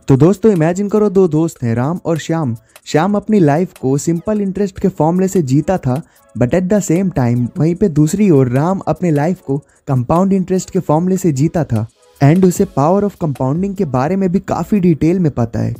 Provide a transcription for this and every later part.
तो दोस्तों इमेजिन करो, दो दोस्त हैं, राम और श्याम। श्याम अपनी लाइफ को सिंपल इंटरेस्ट के फॉर्मूले से जीता था, but at the same time वहीं पे दूसरी ओर राम अपने लाइफ को कंपाउंड इंटरेस्ट के फॉर्मूले से जीता था। एंड उसे पावर ऑफ कंपाउंडिंग के बारे में भी काफ़ी डिटेल में पता है।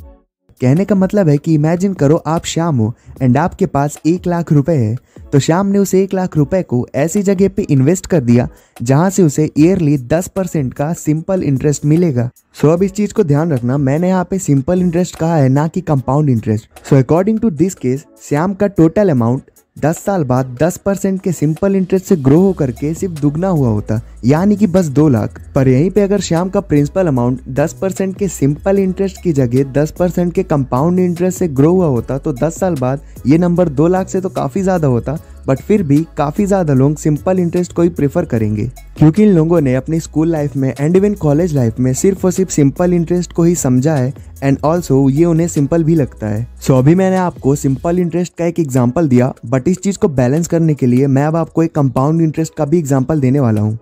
कहने का मतलब है कि इमेजिन करो आप श्याम हो एंड आपके पास 1,00,000 रुपए है। तो श्याम ने उस 1,00,000 रुपए को ऐसी जगह पे इन्वेस्ट कर दिया जहां से उसे ईयरली 10% का सिंपल इंटरेस्ट मिलेगा। सो अब इस चीज को ध्यान रखना, मैंने यहाँ पे सिंपल इंटरेस्ट कहा है, ना कि compound interest. So according to this case Shyam का टोटल अमाउंट 10 साल बाद 10% के सिंपल इंटरेस्ट से ग्रो हो करके सिर्फ दुगना हुआ होता, यानी कि बस 2,00,000। पर यहीं पे अगर श्याम का प्रिंसिपल अमाउंट 10% के सिंपल इंटरेस्ट की जगह 10% के कंपाउंड इंटरेस्ट से ग्रो हुआ होता तो 10 साल बाद ये नंबर 2,00,000 से तो काफ़ी ज़्यादा होता। बट फिर भी काफ़ी ज़्यादा लोग सिंपल इंटरेस्ट को ही प्रेफर करेंगे, क्योंकि इन लोगों ने अपनी स्कूल लाइफ में एंड इवन कॉलेज लाइफ में सिर्फ और सिर्फ सिंपल इंटरेस्ट को ही समझा है एंड ऑल्सो ये उन्हें सिंपल भी लगता है। सो अभी मैंने आपको सिंपल इंटरेस्ट का एक एग्जांपल दिया, बट इस चीज़ को बैलेंस करने के लिए मैं अब आपको एक कंपाउंड इंटरेस्ट का भी एग्जांपल देने वाला हूँ।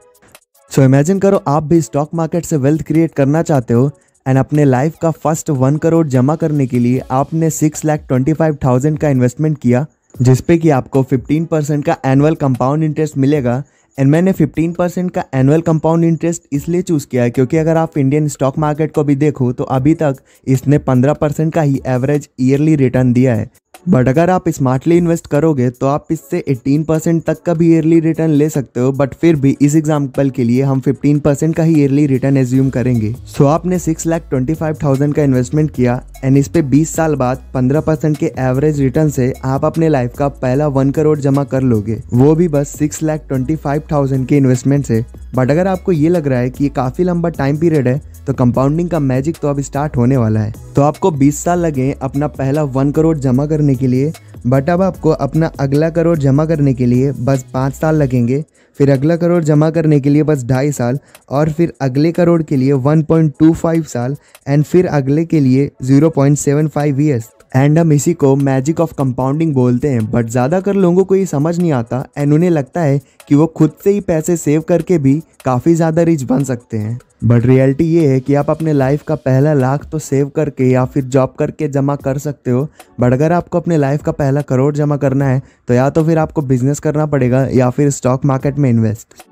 सो इमेजिन करो आप भी स्टॉक मार्केट से वेल्थ क्रिएट करना चाहते हो एंड अपने लाइफ का फर्स्ट 1 करोड़ जमा करने के लिए आपने 6,25,000 का इन्वेस्टमेंट किया, जिसपे कि आपको 15% का एनुअल कंपाउंड इंटरेस्ट मिलेगा। एंड मैंने 15% का एनुअल कंपाउंड इंटरेस्ट इसलिए चूज़ किया है क्योंकि अगर आप इंडियन स्टॉक मार्केट को भी देखो तो अभी तक इसने 15% का ही एवरेज ईयरली रिटर्न दिया है। बट अगर आप स्मार्टली इन्वेस्ट करोगे तो आप इससे 18% तक का भी ईयरली रिटर्न ले सकते हो। बट फिर भी इस एग्जाम्पल के लिए हम 15% का ही ईयरली रिटर्न एज्यूम करेंगे। सो आपने 6,25,000 का इन्वेस्टमेंट किया एंड इस पे 20 साल बाद 15% के एवरेज रिटर्न से आप अपने लाइफ का पहला 1 करोड़ जमा कर लोगे, वो भी बस 6,25,000 के इन्वेस्टमेंट से। बट अगर आपको ये लग रहा है कि ये काफ़ी लंबा टाइम पीरियड है तो कंपाउंडिंग का मैजिक तो अब स्टार्ट होने वाला है। तो आपको 20 साल लगे अपना पहला 1 करोड़ जमा करने के लिए, बट अब आपको अपना अगला करोड़ जमा करने के लिए बस 5 साल लगेंगे, फिर अगला करोड़ जमा करने के लिए बस 2.5 साल, और फिर अगले करोड़ के लिए 1.25 साल, एंड फिर अगले के लिए 0.75 ईयर्स। एंड हम इसी को मैजिक ऑफ कंपाउंडिंग बोलते हैं। बट ज़्यादातर लोगों को ये समझ नहीं आता एंड उन्हें लगता है कि वो खुद से ही पैसे सेव करके भी काफ़ी ज़्यादा रिच बन सकते हैं। बट रियलिटी ये है कि आप अपने लाइफ का पहला 1,00,000 तो सेव करके या फिर जॉब करके जमा कर सकते हो, बट अगर आपको अपने लाइफ का पहला करोड़ जमा करना है तो या तो फिर आपको बिजनेस करना पड़ेगा या फिर स्टॉक मार्केट में invest.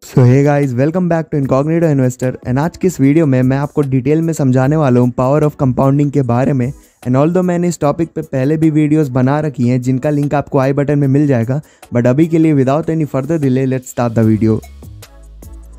So hey guys, welcome back to incognito investor. And आज की इस वीडियो में मैं आपको डिटेल में समझाने वाला हूँ पावर ऑफ कंपाउंडिंग के बारे में। एंड ऑल्दो मैंने इस टॉपिक पे पहले भी वीडियोस बना रखी हैं जिनका लिंक आपको आई बटन में मिल जाएगा, बट अभी के लिए without any further delay let's start the video.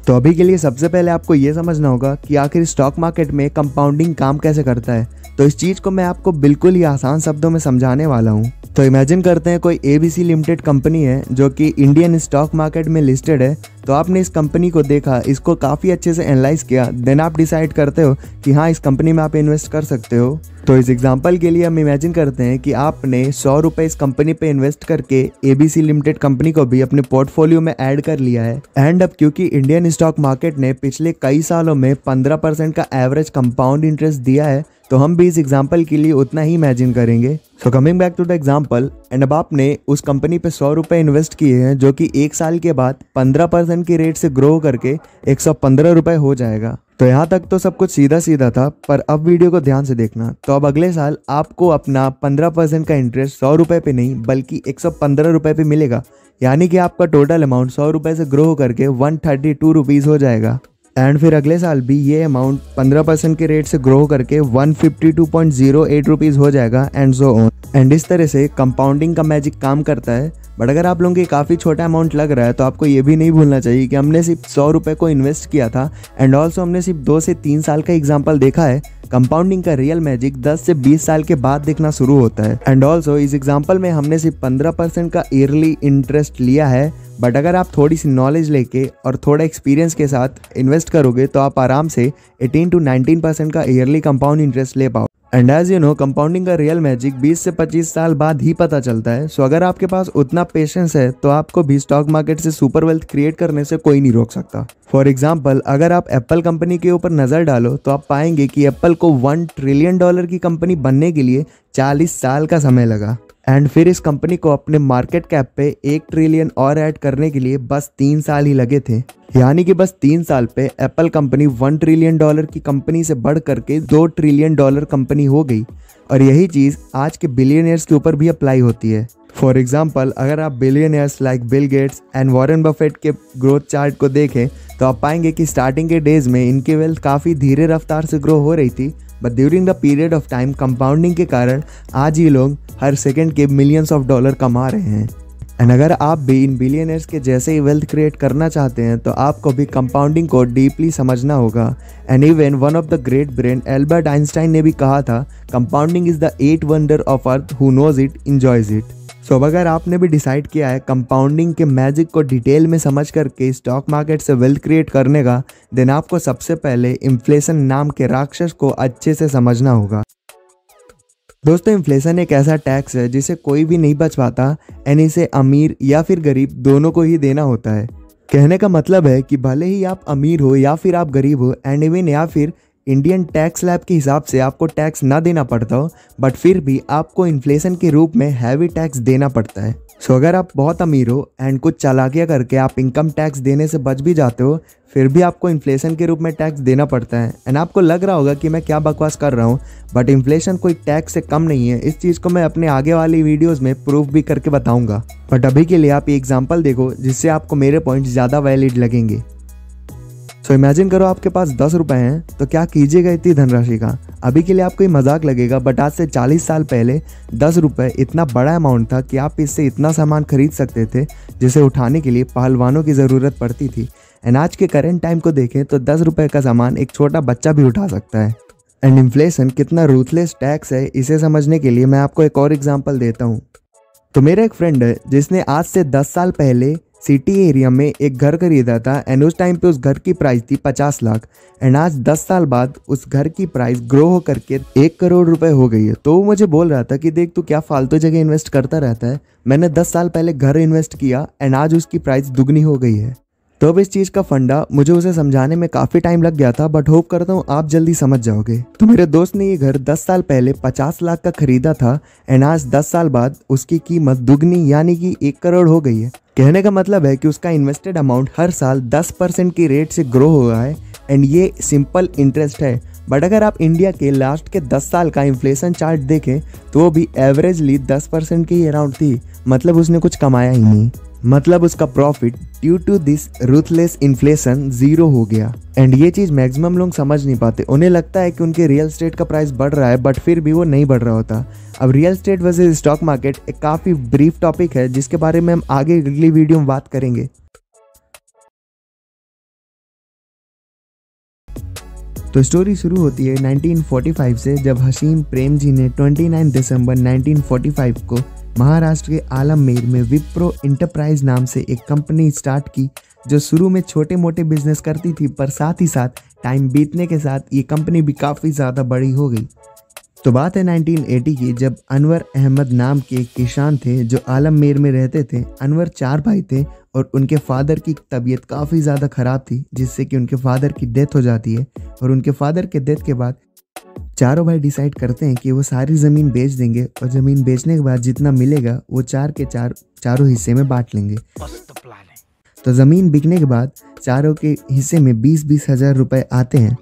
तो अभी के लिए सबसे पहले आपको ये समझना होगा कि आखिर स्टॉक मार्केट में कंपाउंडिंग काम कैसे करता है। तो इस चीज़ को मैं आपको बिल्कुल ही आसान शब्दों में समझाने वाला हूँ। तो इमेजिन करते हैं कोई ABC लिमिटेड कंपनी है जो कि इंडियन स्टॉक मार्केट में लिस्टेड है। तो आपने इस कंपनी को देखा, इसको काफ़ी अच्छे से एनालाइज किया, देन आप डिसाइड करते हो कि हाँ इस कंपनी में आप इन्वेस्ट कर सकते हो। तो इस एग्जांपल के लिए हम इमेजिन करते हैं कि आपने 100 रुपये इस कंपनी पे इन्वेस्ट करके ABC लिमिटेड कंपनी को भी अपने पोर्टफोलियो में ऐड कर लिया है। एंड अब क्योंकि इंडियन स्टॉक मार्केट ने पिछले कई सालों में 15% का एवरेज कंपाउंड इंटरेस्ट दिया है, तो हम भी इस एग्जाम्पल के लिए उतना ही इमेजिन करेंगे। So coming back to the example, and अब आपने उस कंपनी पे 100 रुपये इन्वेस्ट किए हैं जो कि 1 साल के बाद 15% की रेट से ग्रो करके 115 रुपये हो जाएगा। तो यहाँ तक तो सब कुछ सीधा सीधा था, पर अब वीडियो को ध्यान से देखना। तो अब अगले साल आपको अपना 15% का इंटरेस्ट 100 रुपये पे नहीं बल्कि 115 रुपये पे मिलेगा, यानी कि आपका टोटल अमाउंट 100 रुपये से ग्रो करके 132 रुपीज़ हो जाएगा। एंड फिर अगले साल भी ये अमाउंट 15% के रेट से ग्रो करके 152.08 रुपीज़ हो जाएगा, एंड सो ऑन। एंड इस तरह से कंपाउंडिंग का मैजिक काम करता है। बट अगर आप लोगों को काफ़ी छोटा अमाउंट लग रहा है तो आपको ये भी नहीं भूलना चाहिए कि हमने सिर्फ 100 रुपये को इन्वेस्ट किया था, एंड ऑल्सो हमने सिर्फ 2 से 3 साल का एग्जाम्पल देखा है। कंपाउंडिंग का रियल मैजिक 10 से 20 साल के बाद दिखना शुरू होता है। एंड ऑल्सो इस एग्जाम्पल में हमने सिर्फ 15% का ईयरली इंटरेस्ट लिया है, बट अगर आप थोड़ी सी नॉलेज लेके और थोड़ा एक्सपीरियंस के साथ इन्वेस्ट करोगे तो आप आराम से 18 to 19% का ईयरली कंपाउंड इंटरेस्ट ले पाओ। And as you know, compounding का रियल मैजिक 20 से 25 साल बाद ही पता चलता है। सो अगर आपके पास उतना पेशेंस है तो आपको भी स्टॉक मार्केट से सुपर वेल्थ क्रिएट करने से कोई नहीं रोक सकता। फॉर एग्जाम्पल, अगर आप एप्पल कंपनी के ऊपर नज़र डालो तो आप पाएंगे कि एप्पल को $1 ट्रिलियन की कंपनी बनने के लिए 40 साल का समय लगा। एंड फिर इस कंपनी को अपने मार्केट कैप पे 1 ट्रिलियन और ऐड करने के लिए बस 3 साल ही लगे थे। यानी कि बस 3 साल पे एप्पल कंपनी $1 ट्रिलियन की कंपनी से बढ़ करके $2 ट्रिलियन कंपनी हो गई। और यही चीज़ आज के बिलियनियर्स के ऊपर भी अप्लाई होती है। फॉर एग्जाम्पल, अगर आप billionaires like Bill Gates and Warren Buffett के ग्रोथ चार्ट को देखें तो आप पाएंगे कि स्टार्टिंग के डेज में इनकी वेल्थ काफ़ी धीरे रफ्तार से ग्रो हो रही थी, but during the period of time compounding के कारण आज ये लोग हर सेकंड के मिलियंस ऑफ डॉलर कमा रहे हैं। एंड अगर आप भी इन बिलियनर्स के जैसे ही वेल्थ क्रिएट करना चाहते हैं तो आपको भी कंपाउंडिंग को डीपली समझना होगा। And even one of the great brain Albert Einstein ने भी कहा था, compounding is the 8 wonder of earth, who knows it enjoys it. So अगर आपने भी डिसाइड किया है कंपाउंडिंग के मैजिक को डिटेल में समझ करके स्टॉक मार्केट से वेल्थ क्रिएट करने का, देन आपको सबसे पहले इन्फ्लेशन नाम के राक्षस को अच्छे से समझना होगा। दोस्तों, इन्फ्लेशन एक ऐसा टैक्स है जिसे कोई भी नहीं बच पाता एंड इसे अमीर या फिर गरीब दोनों को ही देना होता है। कहने का मतलब है कि भले ही आप अमीर हो या फिर आप गरीब हो एंड इवन या फिर इंडियन टैक्स स्लैब के हिसाब से आपको टैक्स ना देना पड़ता हो, बट फिर भी आपको इन्फ्लेशन के रूप में हैवी टैक्स देना पड़ता है। सो अगर आप बहुत अमीर हो एंड कुछ चालाकियाँ करके आप इनकम टैक्स देने से बच भी जाते हो, फिर भी आपको इन्फ्लेशन के रूप में टैक्स देना पड़ता है। एंड आपको लग रहा होगा कि मैं क्या बकवास कर रहा हूँ, बट इन्फ्लेशन कोई टैक्स से कम नहीं है। इस चीज़ को मैं अपने आगे वाली वीडियोस में प्रूफ भी करके बताऊंगा, बट अभी के लिए आप ये एग्जाम्पल देखो जिससे आपको मेरे पॉइंट ज़्यादा वैलिड लगेंगे। सो इमेजिन करो आपके पास 10 रुपए हैं, तो क्या कीजिएगा इतनी धनराशि का। अभी के लिए आपको ये मजाक लगेगा, बट आज से 40 साल पहले 10 रुपए इतना बड़ा अमाउंट था कि आप इससे इतना सामान खरीद सकते थे जिसे उठाने के लिए पहलवानों की ज़रूरत पड़ती थी। एंड आज के करंट टाइम को देखें तो 10 रुपए का सामान एक छोटा बच्चा भी उठा सकता है। एंड इन्फ्लेशन कितना रूथलेस टैक्स है, इसे समझने के लिए मैं आपको एक और एग्जाम्पल देता हूँ। तो मेरा एक फ्रेंड है जिसने आज से 10 साल पहले सिटी एरिया में एक घर खरीदा था एंड उस टाइम पे उस घर की प्राइस थी 50 लाख। एंड आज 10 साल बाद उस घर की प्राइस ग्रो हो करके 1 करोड़ रुपए हो गई है। तो वो मुझे बोल रहा था कि देख, तू क्या फालतू जगह इन्वेस्ट करता रहता है, मैंने 10 साल पहले घर इन्वेस्ट किया एंड आज उसकी प्राइस दुगनी हो गई है। तो अब इस चीज़ का फंडा मुझे उसे समझाने में काफ़ी टाइम लग गया था, बट होप करता हूँ आप जल्दी समझ जाओगे। तो मेरे दोस्त ने ये घर 10 साल पहले 50 लाख का खरीदा था एंड आज 10 साल बाद उसकी कीमत दुगनी यानी कि 1 करोड़ हो गई है। कहने का मतलब है कि उसका इन्वेस्टेड अमाउंट हर साल 10% की रेट से ग्रो हो रहा है एंड ये सिंपल इंटरेस्ट है। बट अगर आप इंडिया के लास्ट के 10 साल का इन्फ्लेशन चार्ट देखें तो वो भी एवरेजली 10% के ही अराउंड थी। मतलब उसने कुछ कमाया ही नहीं, मतलब उसका profit due to this ruthless inflation 0 हो गया। एंड ये चीज़ मैक्सिमम लोग समझ नहीं पाते। उन्हें लगता है कि उनके रियल एस्टेट का प्राइस बढ़ रहा है, बट फिर भी वो नहीं बढ़ रहा होता। अब real estate versus stock market एक काफ़ी ब्रीफ टॉपिक है जिसके बारे में हम आगे अगली वीडियो में बात करेंगे। तो स्टोरी शुरू होती है 1945 से, जब हसीम प्रेमजी ने 29 दिसंबर 1945 को महाराष्ट्र के आलममेर में विप्रो इंटरप्राइज नाम से एक कंपनी स्टार्ट की, जो शुरू में छोटे मोटे बिजनेस करती थी, पर साथ ही साथ टाइम बीतने के साथ ये कंपनी भी काफ़ी ज़्यादा बड़ी हो गई। तो बात है 1980 की, जब अनवर अहमद नाम के एक किसान थे जो आलममेर में रहते थे। अनवर 4 भाई थे और उनके फादर की तबीयत काफ़ी ज़्यादा ख़राब थी, जिससे कि उनके फादर की डेथ हो जाती है। और उनके फादर के डेथ के बाद चारों भाई डिसाइड करते हैं कि वो सारी ज़मीन बेच देंगे और ज़मीन बेचने के बाद जितना मिलेगा वो 4 के चारों हिस्से में बांट लेंगे। तो ज़मीन बिकने के बाद चारों के हिस्से में 20-20 हज़ार रुपये आते हैं।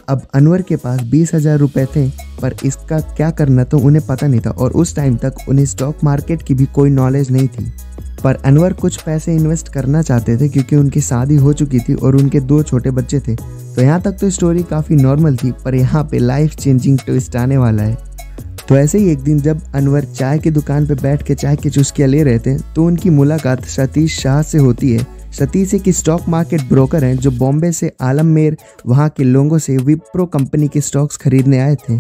अब अनवर के पास 20,000 रुपये थे, पर इसका क्या करना तो उन्हें पता नहीं था और उस टाइम तक उन्हें स्टॉक मार्केट की भी कोई नॉलेज नहीं थी। पर अनवर कुछ पैसे इन्वेस्ट करना चाहते थे क्योंकि उनकी शादी हो चुकी थी और उनके 2 छोटे बच्चे थे। तो यहाँ तक तो स्टोरी काफ़ी नॉर्मल थी, पर यहाँ पे लाइफ चेंजिंग ट्विस्ट आने वाला है। तो ऐसे ही एक दिन जब अनवर चाय की दुकान पे बैठ के चाय की चुस्कियाँ ले रहे थे तो उनकी मुलाकात सतीश शाह से होती है। सतीश एक स्टॉक मार्केट ब्रोकर हैं जो बॉम्बे से आलममेर वहाँ के लोगों से विप्रो कंपनी के स्टॉक्स खरीदने आए थे।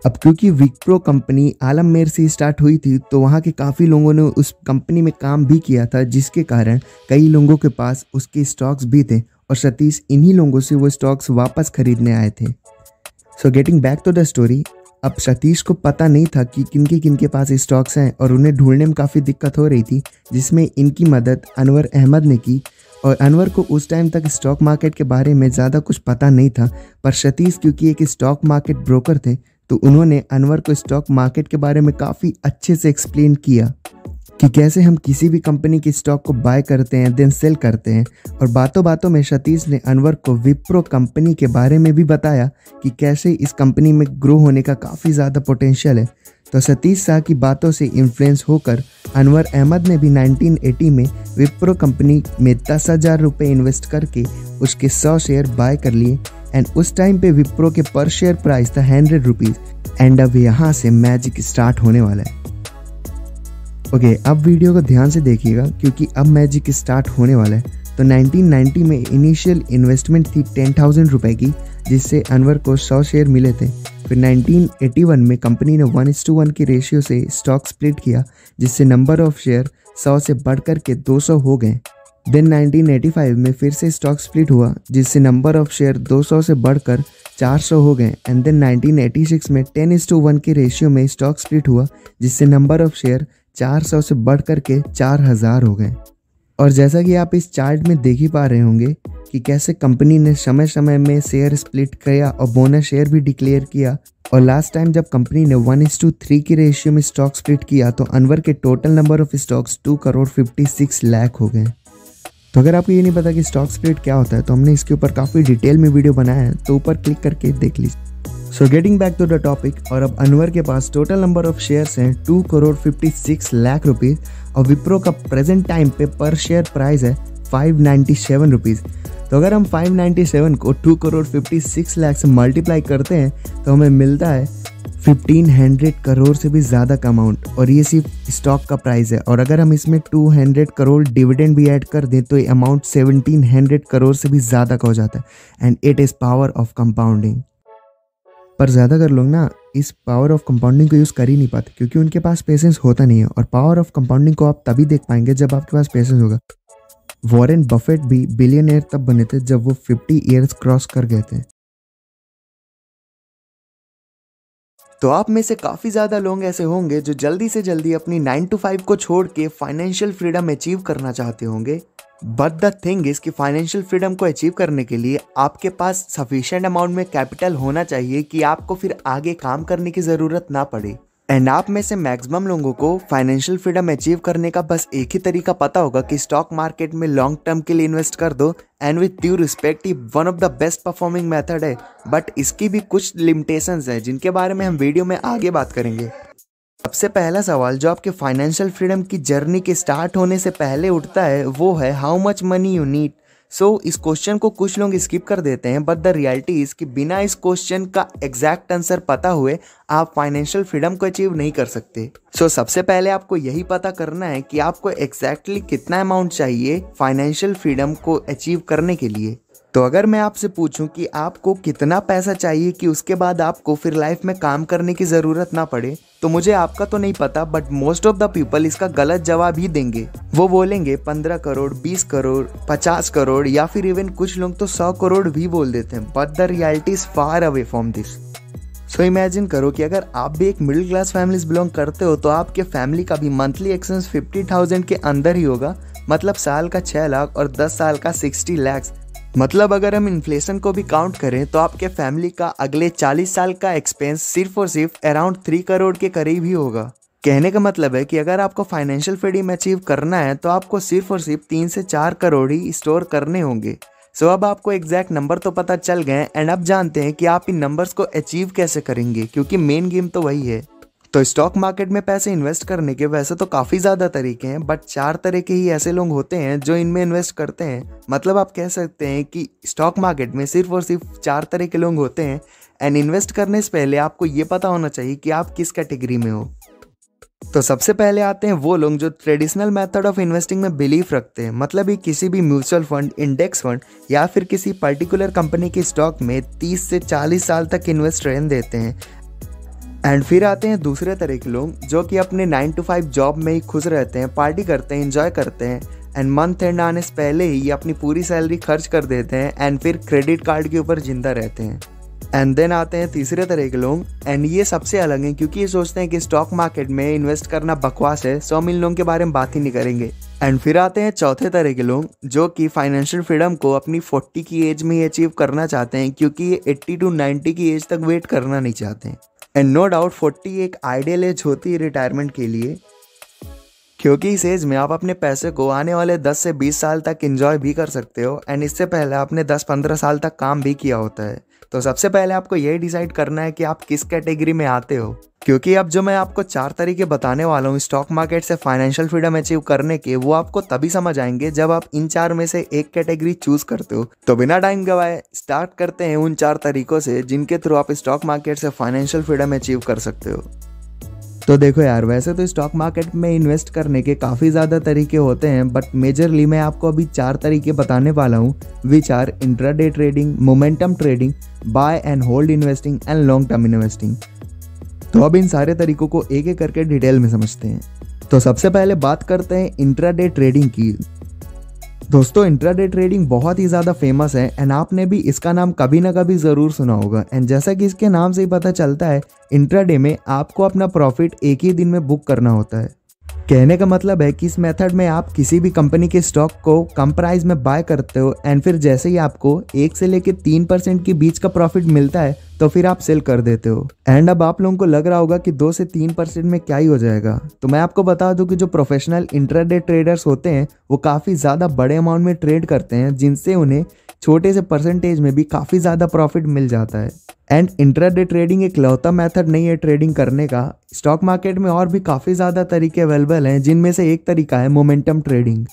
अब क्योंकि विप्रो कंपनी आलममेर से स्टार्ट हुई थी तो वहाँ के काफ़ी लोगों ने उस कंपनी में काम भी किया था, जिसके कारण कई लोगों के पास उसके स्टॉक्स भी थे और सतीश इन्हीं लोगों से वो स्टॉक्स वापस खरीदने आए थे। So getting back to the story, अब सतीश को पता नहीं था कि किनके पास स्टॉक्स हैं और उन्हें ढूंढने में काफ़ी दिक्कत हो रही थी, जिसमें इनकी मदद अनवर अहमद ने की। और अनवर को उस टाइम तक स्टॉक मार्केट के बारे में ज़्यादा कुछ पता नहीं था, पर सतीश क्योंकि एक स्टॉक मार्केट ब्रोकर थे तो उन्होंने अनवर को स्टॉक मार्केट के बारे में काफ़ी अच्छे से एक्सप्लेन किया कि कैसे हम किसी भी कंपनी की स्टॉक को बाय करते हैं देन सेल करते हैं। और बातों बातों में सतीश ने अनवर को विप्रो कंपनी के बारे में भी बताया कि कैसे इस कंपनी में ग्रो होने का काफ़ी ज़्यादा पोटेंशियल है। तो सतीश शाह की बातों से इन्फ्लुएंस होकर अनवर अहमद ने भी 1980 में विप्रो कंपनी में 10,000 रुपये इन्वेस्ट करके उसके 100 शेयर बाय कर लिए। एंड उस टाइम पे विप्रो के पर शेयर प्राइस था 100 रुपीज़। एंड अब यहाँ से मैजिक स्टार्ट होने वाला है। ओके, अब वीडियो को ध्यान से देखिएगा क्योंकि अब मैजिक स्टार्ट होने वाला है। तो 1990 में इनिशियल इन्वेस्टमेंट थी 10,000 रुपये की, जिससे अनवर को 100 शेयर मिले थे। फिर 1981 में कंपनी ने 1:1 की रेशियो से स्टॉक स्प्लिट किया, जिससे नंबर ऑफ शेयर 100 से बढ़कर के 200 हो गए। देन 1985 में फिर से स्टॉक स्प्लिट हुआ, जिससे नंबर ऑफ शेयर 200 से बढ़कर 400 हो गए। एंड देन 1986 में 10:1 की रेशियो में स्टॉक स्प्लिट हुआ, जिससे नंबर ऑफ शेयर 400 से बढ़ कर के 4,000 हो गए। और जैसा कि आप इस चार्ट में देख ही पा रहे होंगे कि कैसे कंपनी ने समय समय में शेयर स्प्लिट किया और बोनस शेयर भी डिक्लेयर किया। और लास्ट टाइम जब कंपनी ने 1:3 की रेशियो में स्टॉक स्प्लिट किया तो अनवर के total number of stocks 2,56 lakh हो गए। तो अगर आपको ये नहीं पता कि स्टॉक स्प्लिट क्या होता है तो हमने इसके ऊपर काफ़ी डिटेल में वीडियो बनाया है, तो ऊपर क्लिक करके देख लीजिए। So getting back to the topic, और अब अनवर के पास टोटल नंबर ऑफ शेयर्स हैं 2,56 लाख रुपीज़ और विप्रो का प्रेजेंट टाइम पे पर शेयर प्राइस है 597 रुपीज़। तो अगर हम 597 को 2,56 लाख से मल्टीप्लाई करते हैं तो हमें मिलता है 1,500 करोड़ से भी ज़्यादा का अमाउंट, और ये सिर्फ स्टॉक का प्राइस है। और अगर हम इसमें 200 करोड़ डिविडेंड भी ऐड कर दें तो ये अमाउंट 1,700 करोड़ से भी ज़्यादा का हो जाता है। And it is power of compounding. पर ज़्यादातर लोग ना इस पावर ऑफ कंपाउंडिंग को यूज़ कर ही नहीं पाते क्योंकि उनके पास पेशेंस होता नहीं है। और पावर ऑफ कंपाउंडिंग को आप तभी देख पाएंगे जब आपके पास पेशेंस होगा। वॉरेन बफेट भी बिलियनियर तब बने थे जब वो 50 ईयर्स क्रॉस कर गए थे। तो आप में से काफ़ी ज़्यादा लोग ऐसे होंगे जो जल्दी से जल्दी अपनी 9 to 5 को छोड़ के फाइनेंशियल फ्रीडम अचीव करना चाहते होंगे। बट द थिंग इज कि फाइनेंशियल फ्रीडम को अचीव करने के लिए आपके पास सफिशिएंट अमाउंट में कैपिटल होना चाहिए कि आपको फिर आगे काम करने की ज़रूरत ना पड़े। एंड आप में से मैक्सिमम लोगों को फाइनेंशियल फ्रीडम अचीव करने का बस एक ही तरीका पता होगा कि स्टॉक मार्केट में लॉन्ग टर्म के लिए इन्वेस्ट कर दो। एंड विथ ड्यू रिस्पेक्ट ये one of the best performing method है, बट इसकी भी कुछ लिमिटेशंस हैं जिनके बारे में हम वीडियो में आगे बात करेंगे। सबसे पहला सवाल जो आपके फाइनेंशियल फ्रीडम की जर्नी के स्टार्ट होने से पहले उठता है वो है how much money you need. So इस क्वेश्चन को कुछ लोग स्किप कर देते हैं, बट द रियलिटी इज कि बिना इस क्वेश्चन का एग्जैक्ट आंसर पता हुए आप फाइनेंशियल फ्रीडम को अचीव नहीं कर सकते। सो सबसे पहले आपको यही पता करना है कि आपको एग्जैक्टली कितना अमाउंट चाहिए फाइनेंशियल फ्रीडम को अचीव करने के लिए। तो अगर मैं आपसे पूछूं कि आपको कितना पैसा चाहिए कि उसके बाद आपको फिर लाइफ में काम करने की ज़रूरत ना पड़े, तो मुझे आपका तो नहीं पता but most of the people इसका गलत जवाब ही देंगे। वो बोलेंगे 15 करोड़, 20 करोड़, 50 करोड़ या फिर इवन कुछ लोग तो 100 करोड़ भी बोल देते हैं। But the reality is far away from this. So imagine करो कि अगर आप भी एक मिडिल क्लास फैमिली से बिलोंग करते हो तो आपके फैमिली का भी मंथली एक्सपेंस 50,000 के अंदर ही होगा, मतलब साल का 6 लाख और 10 साल का 60 लाख। मतलब अगर हम इन्फ्लेशन को भी काउंट करें तो आपके फैमिली का अगले 40 साल का एक्सपेंस सिर्फ और सिर्फ अराउंड 3 करोड़ के करीब ही होगा। कहने का मतलब है कि अगर आपको फाइनेंशियल फ्रीडम अचीव करना है तो आपको सिर्फ और सिर्फ 3 से 4 करोड़ ही स्टोर करने होंगे। सो अब आपको एग्जैक्ट नंबर तो पता चल गए एंड अब जानते हैं कि आप इन नंबर्स को अचीव कैसे करेंगे, क्योंकि मेन गेम तो वही है। तो स्टॉक मार्केट में पैसे इन्वेस्ट करने के वैसे तो काफ़ी ज़्यादा तरीके हैं, बट 4 तरह के ही ऐसे लोग होते हैं जो इनमें इन्वेस्ट करते हैं। मतलब आप कह सकते हैं कि स्टॉक मार्केट में सिर्फ और सिर्फ 4 तरह के लोग होते हैं। एंड इन्वेस्ट करने से पहले आपको ये पता होना चाहिए कि आप किस कैटेगरी में हो। तो सबसे पहले आते हैं वो लोग जो ट्रेडिशनल मेथड ऑफ इन्वेस्टिंग में बिलीफ रखते हैं, मतलब ये किसी भी म्यूचुअल फंड, इंडेक्स फंड या फिर किसी पर्टिकुलर कंपनी की स्टॉक में 30 से 40 साल तक इन्वेस्ट रहने देते हैं। एंड फिर आते हैं दूसरे तरह के लोग जो कि अपने 9 to 5 जॉब में ही खुश रहते हैं, पार्टी करते हैं, एंजॉय करते हैं एंड मंथ एंड आने से पहले ही अपनी पूरी सैलरी खर्च कर देते हैं एंड फिर क्रेडिट कार्ड के ऊपर जिंदा रहते हैं। एंड देन आते हैं तीसरे तरह के लोग, एंड ये सबसे अलग हैं क्योंकि ये सोचते हैं कि स्टॉक मार्केट में इन्वेस्ट करना बकवास है, सो हम इन लोगों के बारे में बात ही नहीं करेंगे। एंड फिर आते हैं चौथे तरह के लोग जो कि फाइनेंशियल फ्रीडम को अपनी 40 की एज में ही अचीव करना चाहते हैं, क्योंकि ये 80 to 90 की एज तक वेट करना नहीं चाहते हैं। एंड नो डाउट 40 एक आइडियल एज होती है रिटायरमेंट के लिए, क्योंकि इस एज में आप अपने पैसे को आने वाले 10 से 20 साल तक एंजॉय भी कर सकते हो एंड इससे पहले आपने 10-15 साल तक काम भी किया होता है। तो सबसे पहले आपको यही डिसाइड करना है कि आप किस कैटेगरी में आते हो, क्योंकि अब जो मैं आपको 4 तरीके बताने वाला हूँ स्टॉक मार्केट से फाइनेंशियल फ्रीडम अचीव करने के, वो आपको तभी समझ आएंगे जब आप इन 4 में से एक कैटेगरी चूज करते हो। तो बिना टाइम गवाए स्टार्ट करते हैं उन 4 तरीकों से जिनके थ्रू आप स्टॉक मार्केट से फाइनेंशियल फ्रीडम अचीव कर सकते हो। तो देखो यार, वैसे तो स्टॉक मार्केट में इन्वेस्ट करने के काफ़ी ज़्यादा तरीके होते हैं, बट मेजरली मैं आपको अभी 4 तरीके बताने वाला हूँ, which are intraday trading, momentum trading, buy and hold investing and long term investing. तो अब इन सारे तरीकों को एक एक करके डिटेल में समझते हैं। तो सबसे पहले बात करते हैं इंट्राडे ट्रेडिंग की। दोस्तों, इंट्राडे ट्रेडिंग बहुत ही ज़्यादा फेमस है एंड आपने भी इसका नाम कभी ना कभी ज़रूर सुना होगा। एंड जैसा कि इसके नाम से ही पता चलता है, इंट्राडे में आपको अपना प्रॉफिट एक ही दिन में बुक करना होता है। कहने का मतलब है कि इस मेथड में आप किसी भी कंपनी के स्टॉक को कम प्राइस में बाय करते हो एंड फिर जैसे ही आपको 1 से लेकर 3% के बीच का प्रॉफिट मिलता है तो फिर आप सेल कर देते हो। एंड अब आप लोगों को लग रहा होगा कि 2 से 3% में क्या ही हो जाएगा। तो मैं आपको बता दूं कि जो प्रोफेशनल इंट्राडे ट्रेडर्स होते हैं वो काफ़ी ज़्यादा बड़े अमाउंट में ट्रेड करते हैं, जिनसे उन्हें छोटे से परसेंटेज में भी काफ़ी ज़्यादा प्रॉफिट मिल जाता है। एंड इंट्राडे ट्रेडिंग एक लौता मेथड नहीं है ट्रेडिंग करने का। स्टॉक मार्केट में और भी काफ़ी ज़्यादा तरीके अवेलेबल हैं, जिनमें से एक तरीका है momentum trading.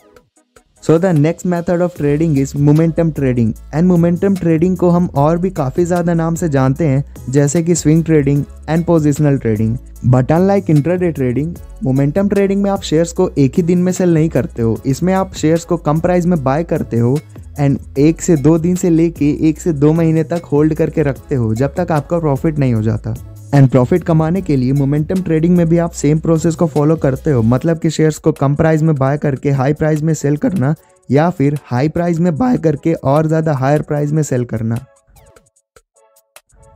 So the next method of trading is momentum trading. And momentum trading को हम और भी काफ़ी ज़्यादा नाम से जानते हैं, जैसे कि swing trading and positional trading. But unlike intraday trading, momentum trading में आप शेयर्स को एक ही दिन में सेल नहीं करते हो। इसमें आप शेयर्स को कम प्राइस में बाय करते हो एंड 1 से 2 दिन से लेके 1 से 2 महीने तक होल्ड करके रखते हो, जब तक आपका प्रॉफिट नहीं हो जाता। एंड प्रॉफिट कमाने के लिए मोमेंटम ट्रेडिंग में भी आप सेम प्रोसेस को फॉलो करते हो, मतलब कि शेयर्स को कम प्राइस में बाय करके हाई प्राइस में सेल करना, या फिर हाई प्राइस में बाय करके और ज़्यादा हायर प्राइस में सेल करना।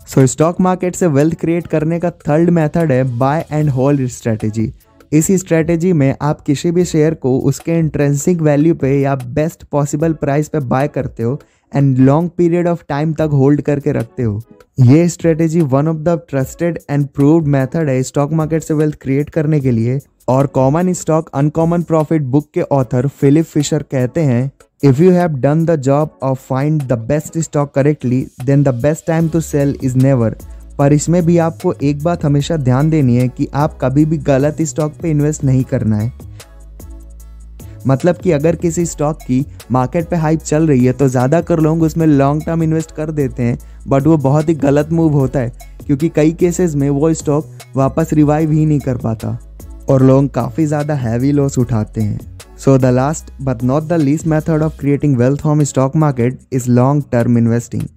सो स्टॉक मार्केट से वेल्थ क्रिएट करने का थर्ड मेथड है बाय एंड होल्ड स्ट्रेटेजी। इस स्ट्रेटेजी में आप किसी भी शेयर को उसके इंट्रिंसिक वैल्यू पे या बेस्ट पॉसिबल प्राइस पे बाय करते हो and long period of time तक होल्ड करके रखते हो। ये strategy one of the trusted and proved method है स्टॉक मार्केट से वेल्थ क्रिएट करने के लिए। और common stock uncommon profit book के ऑथर फिलिप फिशर कहते हैं, if you have done the job of find the best stock correctly then the best time to sell is never. पर इसमें भी आपको एक बात हमेशा ध्यान देनी है कि आप कभी भी गलत स्टॉक पे इन्वेस्ट नहीं करना है। मतलब कि अगर किसी स्टॉक की मार्केट पे हाइप चल रही है तो ज़्यादातर लोग उसमें लॉन्ग टर्म इन्वेस्ट कर देते हैं, बट वो बहुत ही गलत मूव होता है, क्योंकि कई केसेस में वो स्टॉक वापस रिवाइव ही नहीं कर पाता और लोग काफ़ी ज़्यादा हैवी लॉस उठाते हैं। So the last but not the least method of creating wealth from stock market is long term investing.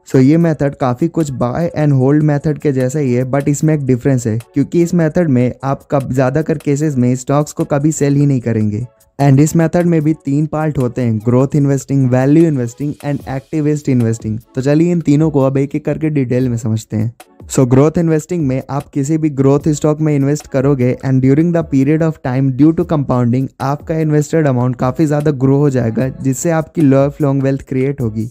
So ये मेथड काफ़ी कुछ बाय एंड होल्ड मेथड के जैसा ही है, बट इसमें एक डिफरेंस है, क्योंकि इस मेथड में आप ज़्यादातर केसेस में स्टॉक्स को कभी सेल ही नहीं करेंगे। एंड इस मेथड में भी 3 पार्ट होते हैं, growth investing, value investing and activist investing. तो चलिए इन तीनों को अब एक एक करके डिटेल में समझते हैं। सो ग्रोथ इन्वेस्टिंग में आप किसी भी ग्रोथ स्टॉक में इन्वेस्ट करोगे and during the period of time due to compounding आपका इन्वेस्टेड अमाउंट काफ़ी ज़्यादा ग्रो हो जाएगा, जिससे आपकी लाइफ लॉन्ग वेल्थ क्रिएट होगी।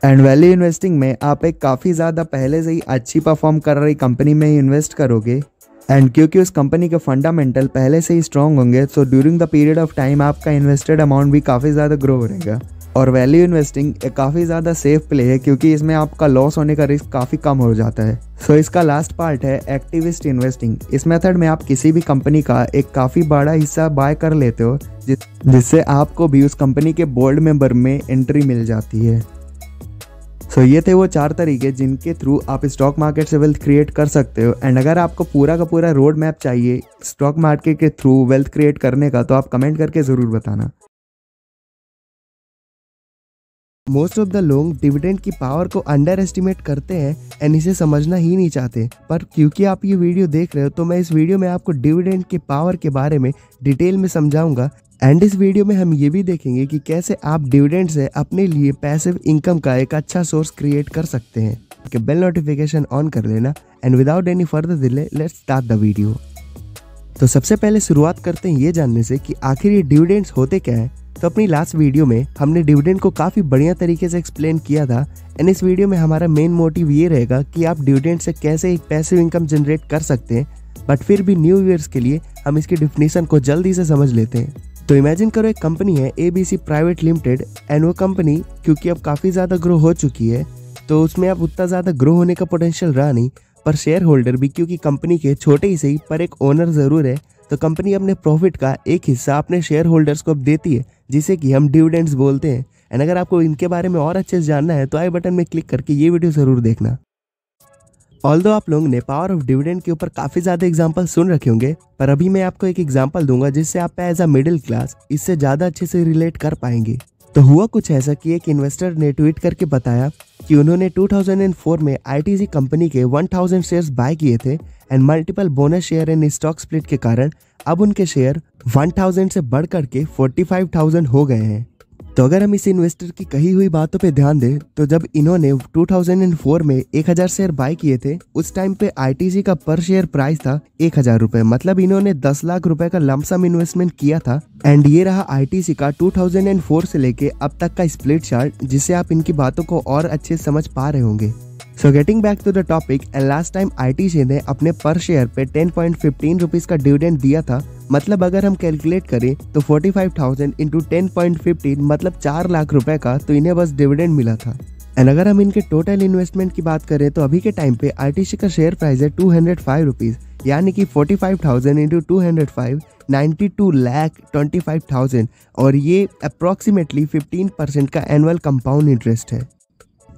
एंड वैल्यू इन्वेस्टिंग में आप एक काफ़ी ज़्यादा पहले से ही अच्छी परफॉर्म कर रही कंपनी में ही इन्वेस्ट करोगे, एंड क्योंकि उस कंपनी के फंडामेंटल पहले से ही स्ट्रॉन्ग होंगे, so during the period of time आपका इन्वेस्टेड अमाउंट भी काफ़ी ज़्यादा ग्रो हो रहेगा। और वैल्यू इन्वेस्टिंग एक काफ़ी ज़्यादा सेफ प्ले है, क्योंकि इसमें आपका लॉस होने का रिस्क काफ़ी कम हो जाता है। सो इसका लास्ट पार्ट है एक्टिविस्ट इन्वेस्टिंग। इस मेथड में आप किसी भी कंपनी का एक काफ़ी बड़ा हिस्सा बाय कर लेते हो, जिससे आपको भी उस कंपनी के बोर्ड मेंबर में एंट्री मिल जाती है। सो ये थे वो 4 तरीके जिनके थ्रू आप स्टॉक मार्केट से वेल्थ क्रिएट कर सकते हो। एंड अगर आपको पूरा का पूरा रोड मैप चाहिए स्टॉक मार्केट के थ्रू वेल्थ क्रिएट करने का, तो आप कमेंट करके ज़रूर बताना। मोस्ट ऑफ द लोग डिविडेंड की पावर को अंडर एस्टिमेट करते हैं एंड इसे समझना ही नहीं चाहते, पर क्योंकि आप ये वीडियो देख रहे हो तो मैं इस वीडियो में आपको डिविडेंड की पावर के बारे में डिटेल में समझाऊंगा। एंड इस वीडियो में हम ये भी देखेंगे कि कैसे आप डिविडेंड से अपने लिए पैसिव इनकम का एक अच्छा सोर्स क्रिएट कर सकते हैं। कि बेल नोटिफिकेशन ऑन कर लेना। And without any further delay let's start the video. तो सबसे पहले शुरुआत करते हैं ये जानने से कि आखिर ये डिविडेंड्स होते क्या है। तो अपनी लास्ट वीडियो में हमने डिविडेंड को काफ़ी बढ़िया तरीके से एक्सप्लेन किया था एंड इस वीडियो में हमारा मेन मोटिव ये रहेगा कि आप डिविडेंड से कैसे एक पैसिव इनकम जनरेट कर सकते हैं, बट फिर भी न्यू ईयर्स के लिए हम इसकी डिफिनीशन को जल्दी से समझ लेते हैं। तो इमेजिन करो एक कंपनी है ABC प्राइवेट लिमिटेड, एंड वो कंपनी क्योंकि अब काफ़ी ज़्यादा ग्रो हो चुकी है तो उसमें अब उतना ज़्यादा ग्रो होने का पोटेंशियल रहा नहीं, पर शेयर होल्डर भी क्योंकि कंपनी के छोटे ही सही पर एक ओनर ज़रूर है, तो कंपनी अपने प्रॉफिट का एक हिस्सा अपने शेयर होल्डर्स को अब देती है, जिसे कि हम डिविडेंड्स बोलते हैं। एंड अगर आपको इनके बारे में और अच्छे से जानना है तो आई बटन में क्लिक करके ये वीडियो ज़रूर देखना। ऑल्दो आप लोगों ने पावर ऑफ डिविडेंड के ऊपर काफ़ी ज़्यादा एग्जाम्पल सुन रखे होंगे, पर अभी मैं आपको एक एग्जाम्पल दूंगा जिससे आप एज अ मिडिल क्लास इससे ज़्यादा अच्छे से रिलेट कर पाएंगे। तो हुआ कुछ ऐसा कि एक इन्वेस्टर ने ट्वीट करके बताया कि उन्होंने 2004 में ITC कंपनी के 1000 शेयर्स बाय किए थे, and multiple bonus share and stock split के कारण अब उनके शेयर 1000 से बढ़ करके 45,000 हो गए हैं। तो अगर हम इस इन्वेस्टर की कही हुई बातों पे ध्यान दें तो जब इन्होंने 2004 में 1000 शेयर बाय किए थे, उस टाइम पे ITC का पर शेयर प्राइस था 1000 रुपए, मतलब इन्होंने 10 लाख रुपए का लमसम इन्वेस्टमेंट किया था। एंड ये रहा ITC का 2004 से लेके अब तक का स्प्लिट चार्ट, जिससे आप इनकी बातों को और अच्छे से समझ पा रहे होंगे। So getting back to the topic, and last time ITC ने अपने पर शेयर पे 10.15 रुपीज का डिविडेंड दिया था, मतलब अगर हम कैलकुलेट करें तो 45,000 इंटू 10.15 मतलब 4 लाख रुपए का तो इन्हें बस डिविडेंड मिला था। एंड अगर हम इनके टोटल इन्वेस्टमेंट की बात करें तो अभी के टाइम पे ITC का शेयर प्राइस है 205 रुपीज, यानी कि 45,000 इंटू 205 92,25,000, और ये अप्रोक्सीमेटली 15% का एनुअल कंपाउंड इंटरेस्ट है।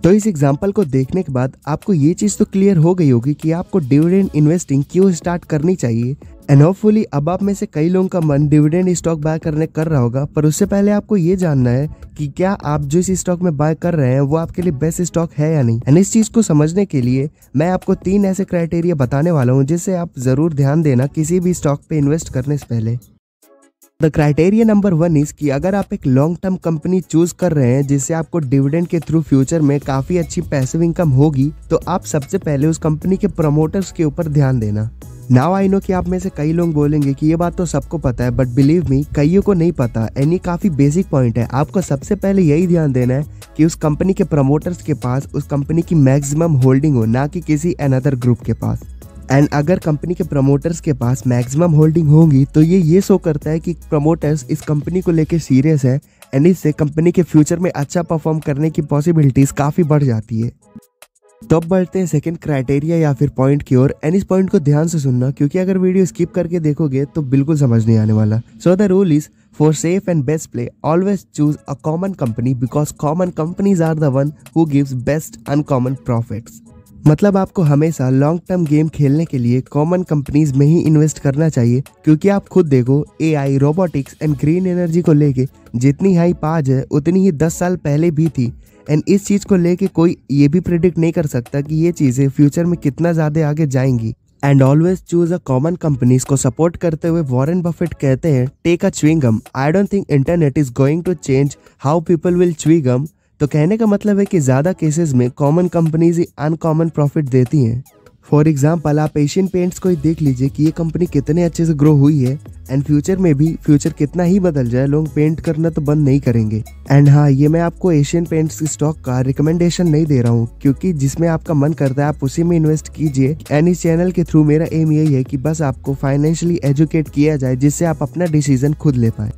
तो इस एग्जाम्पल को देखने के बाद आपको ये चीज़ तो क्लियर हो गई होगी कि आपको डिविडेंड इन्वेस्टिंग क्यों स्टार्ट करनी चाहिए। एंड होपफुली अब आप में से कई लोगों का मन डिविडेंड स्टॉक बाय करने कर रहा होगा, पर उससे पहले आपको ये जानना है कि क्या आप जो इस स्टॉक में बाय कर रहे हैं वो आपके लिए बेस्ट स्टॉक है या नहीं। एंड इस चीज़ को समझने के लिए मैं आपको 3 ऐसे क्राइटेरिया बताने वाला हूँ जिससे आप ज़रूर ध्यान देना किसी भी स्टॉक पे इन्वेस्ट करने से पहले। द क्राइटेरिया नंबर 1 इज कि अगर आप एक लॉन्ग टर्म कंपनी चूज कर रहे हैं जिससे आपको डिविडेंड के थ्रू फ्यूचर में काफी अच्छी पैसिव इनकम होगी, तो आप सबसे पहले उस कंपनी के प्रमोटर्स के ऊपर ध्यान देना। नाउ आई नो कि आप में से कई लोग बोलेंगे कि ये बात तो सबको पता है, बट बिलीव मी कईयों को नहीं पता, एंड ये काफी बेसिक पॉइंट है। आपको सबसे पहले यही ध्यान देना है कि उस कंपनी के प्रमोटर्स के पास उस कंपनी की मैक्सिमम होल्डिंग हो, ना कि किसी अनदर ग्रुप के पास। एंड अगर कंपनी के प्रमोटर्स के पास मैक्सिमम होल्डिंग होगी तो ये शो करता है कि प्रमोटर्स इस कंपनी को लेके सीरियस है, एंड इससे कंपनी के फ्यूचर में अच्छा परफॉर्म करने की पॉसिबिलिटीज काफ़ी बढ़ जाती है। तो अब बढ़ते हैं सेकंड क्राइटेरिया या फिर पॉइंट की ओर, एंड इस पॉइंट को ध्यान से सुनना क्योंकि अगर वीडियो स्किप करके देखोगे तो बिल्कुल समझ नहीं आने वाला। So the rule is for safe and best play always choose a common company because common companies are the one who gives best uncommon profits. मतलब आपको हमेशा लॉन्ग टर्म गेम खेलने के लिए कॉमन कंपनीज में ही इन्वेस्ट करना चाहिए, क्योंकि आप खुद देखो AI, robotics and green energy को लेके जितनी हाइप आज है उतनी ही 10 साल पहले भी थी। एंड इस चीज़ को लेके कोई ये भी प्रेडिक्ट नहीं कर सकता कि ये चीज़ें फ्यूचर में कितना ज़्यादा आगे जाएंगी। And always choose a common companies को सपोर्ट करते हुए वॉरेन बफेट कहते हैं, take a chewing gum, I don't think internet is going to change how people will chew gum. तो कहने का मतलब है कि ज़्यादा केसेस में कॉमन कंपनीज ही अनकॉमन प्रॉफिट देती हैं। फॉर एग्जाम्पल आप एशियन पेंट्स को ही देख लीजिए कि ये कंपनी कितने अच्छे से ग्रो हुई है, एंड फ्यूचर में भी फ्यूचर कितना ही बदल जाए लोग पेंट करना तो बंद नहीं करेंगे। एंड हाँ, ये मैं आपको एशियन पेंट्स की स्टॉक का रिकमेंडेशन नहीं दे रहा हूँ, क्योंकि जिसमें आपका मन करता है आप उसी में इन्वेस्ट कीजिए। एंड इस चैनल के थ्रू मेरा एम यही है कि बस आपको फाइनेंशियली एजुकेट किया जाए जिससे आप अपना डिसीजन खुद ले पाए।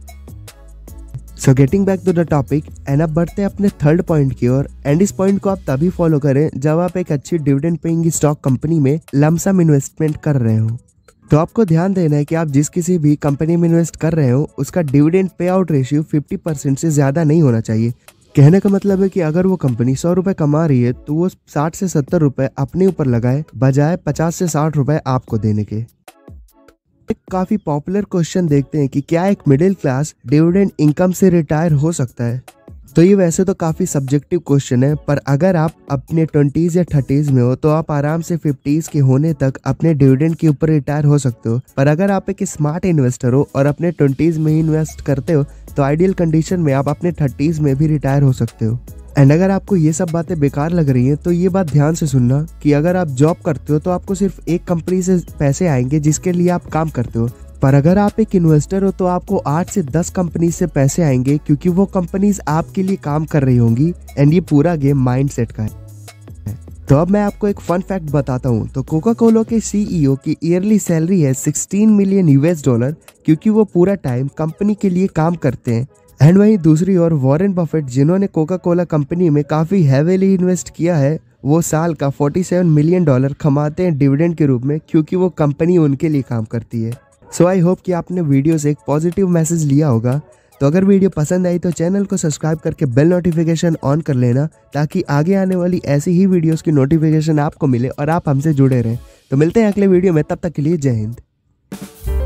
So getting back to the topic, and अब बढ़ते हैं अपने थर्ड पॉइंट की ओर, एंड इस पॉइंट को आप तभी फॉलो करें जब आप एक अच्छी डिविडेंड पेइंग स्टॉक कंपनी में लमसम इन्वेस्टमेंट कर रहे हो। तो आपको ध्यान देना है कि आप जिस किसी भी कंपनी में इन्वेस्ट कर रहे हो उसका डिविडेंड पे आउट रेशियो 50% से ज़्यादा नहीं होना चाहिए। कहने का मतलब है कि अगर वो कंपनी 100 रुपये कमा रही है तो वो 60 से 70 रुपये अपने ऊपर लगाए, बजाय 50 से 60 रुपये आपको देने के। एक काफी पॉपुलर क्वेश्चन देखते हैं कि क्या एक मिडिल क्लास डिविडेंड इनकम से रिटायर हो सकता है। तो ये वैसे तो काफ़ी सब्जेक्टिव क्वेश्चन है, पर अगर आप अपने 20s या 30s में हो तो आप आराम से 50s के होने तक अपने डिविडेंड के ऊपर रिटायर हो सकते हो। पर अगर आप एक स्मार्ट इन्वेस्टर हो और अपने 20s में ही इन्वेस्ट करते हो तो आइडियल कंडीशन में आप अपने 30s में भी रिटायर हो सकते हो। एंड अगर आपको ये सब बातें बेकार लग रही हैं तो ये बात ध्यान से सुनना कि अगर आप जॉब करते हो तो आपको सिर्फ एक कंपनी से पैसे आएंगे जिसके लिए आप काम करते हो, पर अगर आप एक इन्वेस्टर हो तो आपको 8 से 10 कंपनी से पैसे आएंगे, क्योंकि वो कंपनीज आपके लिए काम कर रही होंगी। एंड ये पूरा गेम माइंडसेट का है। तो अब मैं आपको एक फन फैक्ट बताता हूँ। तो कोका कोला के सीईओ की ईयरली सैलरी है 16 मिलियन $, क्योंकि वो पूरा टाइम कंपनी के लिए काम करते हैं। एंड वहीं दूसरी ओर वॉरेन बफेट, जिन्होंने कोका कोला कंपनी में काफ़ी हैवीली इन्वेस्ट किया है, वो साल का $47 मिलियन कमाते हैं डिविडेंड के रूप में, क्योंकि वो कंपनी उनके लिए काम करती है। सो आई होप कि आपने वीडियो से एक पॉजिटिव मैसेज लिया होगा। तो अगर वीडियो पसंद आई तो चैनल को सब्सक्राइब करके बेल नोटिफिकेशन ऑन कर लेना, ताकि आगे आने वाली ऐसी ही वीडियोस की नोटिफिकेशन आपको मिले और आप हमसे जुड़े रहें। तो मिलते हैं अगले वीडियो में, तब तक के लिए जय हिंद।